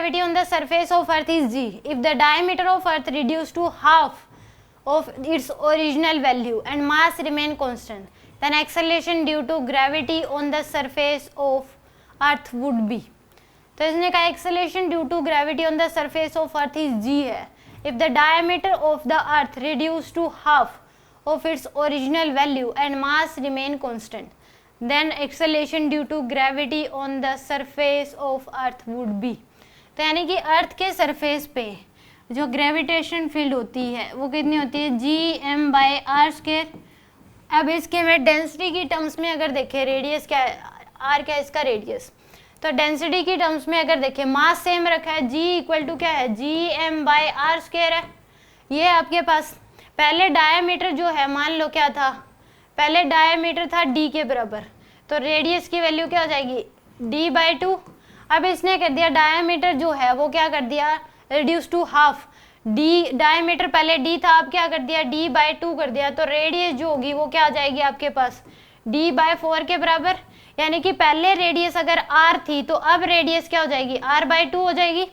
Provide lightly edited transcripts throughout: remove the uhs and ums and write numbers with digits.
gravity on the surface of earth is g, if the diameter of earth reduced to half of its original value and mass remain constant, then acceleration due to gravity on the surface of earth would be. तो इसने कहा acceleration due to gravity on the surface of earth is g है. If the diameter of the earth reduced to half of its original value and mass remain constant, then acceleration due to gravity on the surface of earth would be. तो यानी कि अर्थ के surface पे जो gravitation field होती है वो कितनी होती है, G M by R square. अब इसके में डेंसिटी की टर्म्स में अगर देखें, रेडियस क्या है, आर क्या है इसका रेडियस, तो डेंसिटी की टर्म्स में अगर देखें मास सेम रखा है, जी इक्वल टू क्या है, G M by R square है. ये आपके पास पहले डायमीटर जो है मान लो क्या था, पहले डायमीटर था डी के बराबर, तो रेडियस की वैल्यू क्या हो जाएगी, डी बाई टू. अब इसने कर दिया डायमीटर जो है वो क्या कर दिया, reduce to half. D diameter पहले डी था, अब क्या कर दिया, डी बाई टू कर दिया, तो रेडियस जो होगी वो क्या आ जाएगी आपके पास, डी बाई फोर के बराबर. यानी कि पहले रेडियस अगर आर थी तो अब रेडियस क्या हो जाएगी, आर बाई टू हो जाएगी.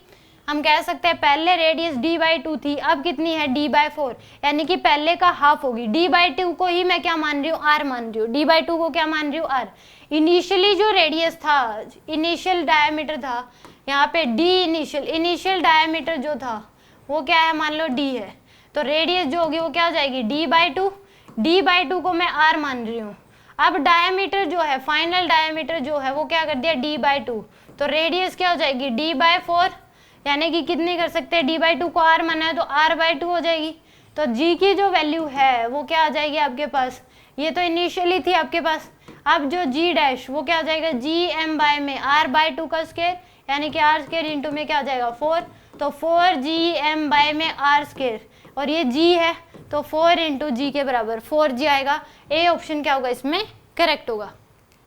हम कह सकते हैं पहले रेडियस डी बाई टू थी, अब कितनी है, डी बाई फोर, यानी कि पहले का हाफ होगी. डी बाई टू को ही मैं क्या मान रही हूँ, आर मान रही हूँ, डी बाई टू को क्या मान रही हूँ, आर. इनिशियली जो रेडियस था, इनिशियल डायमीटर था, यहाँ पे डी इनिशियल डायमीटर जो था वो क्या है, मान लो डी है, तो रेडियस जो होगी वो क्या हो जाएगी, D by two. D by two को मैं आर मान रही हूँ. अब डायमीटर जो है, फाइनल डायमीटर जो है वो क्या कर दिया, डी बाई टू, तो रेडियस क्या हो जाएगी, डी बाई फोर. यानी कि कितनी कर सकते हैं, डी बाई टू को आर माना है तो आर बाई टू हो जाएगी. तो जी की जो वैल्यू है वो क्या आ जाएगी आपके पास, ये तो इनिशियली थी आपके पास. अब जो जी डैश वो क्या आ जाएगा, जी एम बाय में आर बाई टू का स्क्वायर, यानी कि आर स्क्वायर इंटू में क्या आ जाएगा, फोर. तो फोर जी एम बाय में आर स्क्वायर, और ये जी है तो फोर इंटू जी के बराबर फोर जी आएगा. ए ऑप्शन क्या होगा इसमें करेक्ट होगा.